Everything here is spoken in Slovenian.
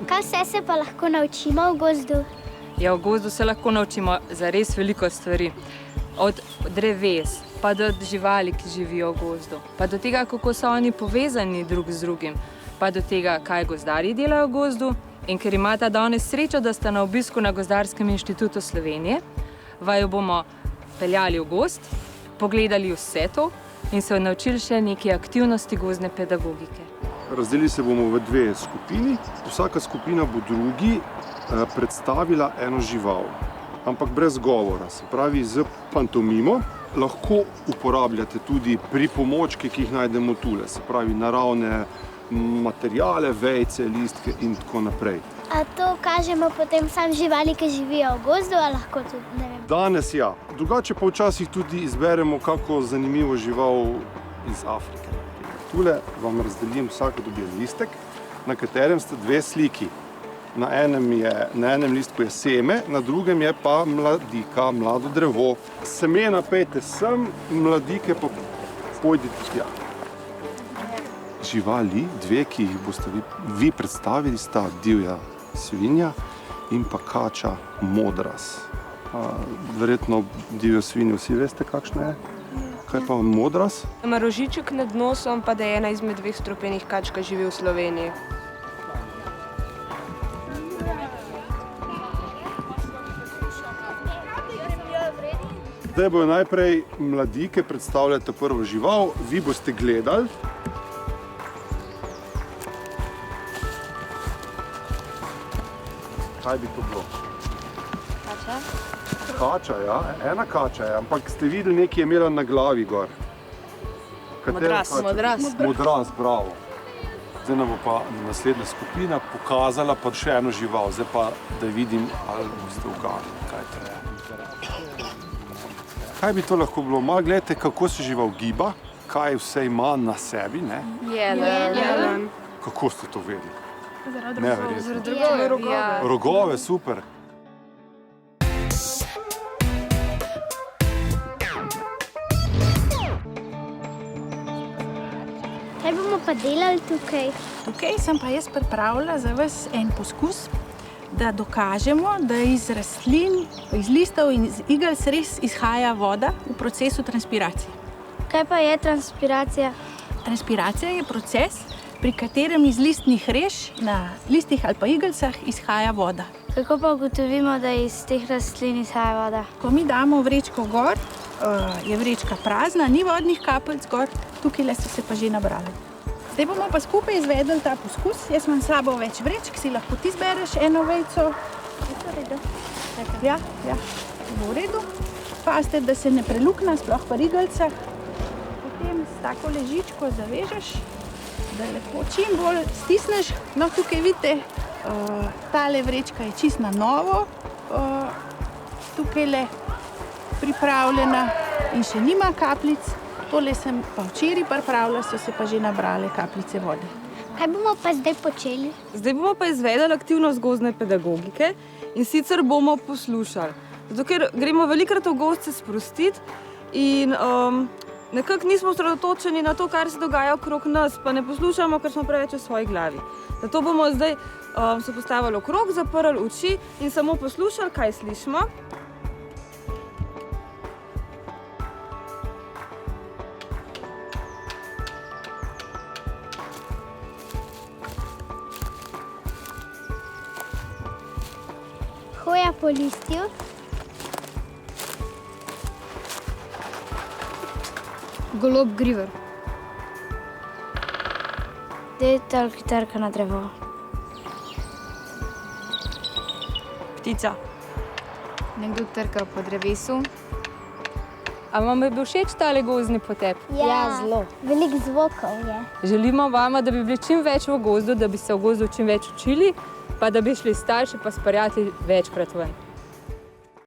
Kaj vse se pa lahko naučimo v gozdu? Ja, v gozdu se lahko naučimo za res veliko stvari. Od dreves, pa do živali, ki živijo v gozdu, pa do tega, kako so oni povezani drug z drugim, pa do tega, kaj gozdarji delajo v gozdu. In ker imata danes srečo, da sta na obisku na Gozdarskem inštitutu Slovenije, vaju bomo peljali v gozd, pogledali vse to in se naučili še neke aktivnosti gozdne pedagogike. Razdelili se bomo v dve skupini. Vsaka skupina bo drugi predstavila eno žival, ampak brez govora, se pravi z pantomimo. Lahko uporabljate tudi pripomočke, ki jih najdemo tule, se pravi naravne materijale, vejce, listke in tako naprej. A to kažemo potem sam živali, ki živijo v gozdu, ali lahko tudi, ne vem? Danes ja. Drugače pa včasih tudi izberemo kako zanimivo žival iz Afrike. Tule vam razdelim, vsak dobi listek, na katerem sta dve sliki. Na enem listku je seme, na drugem je pa mladika, mlado drevo. Semena pejte sem, mladike pa pojdite tja. Živali, dve, ki jih boste vi predstavili, sta divja svinja in pa kača modras. Verjetno divjo svinjo vsi veste, kakšna je. Kaj pa modras? Ima rožiček nad nosom, pa da je ena izmed dveh strupenih kač, ki živi v Sloveniji. Zdaj bojo najprej mladike predstavljati prvo žival, vi boste gledali. Kaj bi to bilo? Kača? Kača, ja. Ena kača je, ampak ste videli, nekaj je imela na glavi gor. Modras. Modras, bravo. Zdaj nam bo pa naslednja skupina pokazala pa še eno žival. Zdaj pa, da vidim, ali boste uganili, kaj to je. Kaj bi to lahko bilo? Malo gledajte, kako se žival giba, kaj vse ima na sebi, ne? Jelen. Kako ste to vedeli? Zaradi rogove. Rogove, super. Kaj bomo pa delali tukaj? Tukaj sem pa jaz pripravila za vas en poskus, da dokažemo, da iz rastlin, iz listov in iz igelc res izhaja voda v procesu transpiracije. Kaj pa je transpiracija? Transpiracija je proces, pri katerem iz listnih rež na listih ali pa igelcah izhaja voda. Kako pa ugotovimo, da iz teh rastlin izhaja voda? Ko mi damo vrečko gor, je vrečka prazna, ni vodnih kapljic gor, tukaj so se pa že nabrali. Zdaj bomo pa skupaj izvedli ta poskus. Jaz imam s sabo več vrečk, si lahko ti zbereš eno vejco. Je to v redu? Ja, bo v redu. Pazite, da se ne prelukna, sploh pa igelcah. Potem s tako ležičko zavežeš, da lepo čim bolj stisneš. No, tukaj vidite, tale vrečka je čisto na novo, tukaj pripravljena in še nima kapljic. Tole sem pa včeraj pripravila, so se pa že nabrale kapljice vode. Kaj bomo pa zdaj počeli? Zdaj bomo pa izvedeli aktivnost gozdne pedagogike in sicer bomo poslušali. Zato, ker gremo velikokrat v gozd se sprostiti in nekako nismo osredotočeni na to, kar se dogaja okrog nas, pa ne poslušamo, ker smo preveč v svoji glavi. Zato bomo zdaj se postavili okrog, zaprli oči in samo poslušali, kaj slišimo. Hoja po listju. Golob griver. Detel, ki trka na drevo. Ptica. Nekdo trka po drevesu. A vam je bil všeč tale gozdni potep? Ja, zelo. Veliko zvokov je. Želimo vama, da bi bili čim več v gozdu, da bi se v gozdu čim več učili, pa da bi šli starši pa s prijatelji večkrat ven.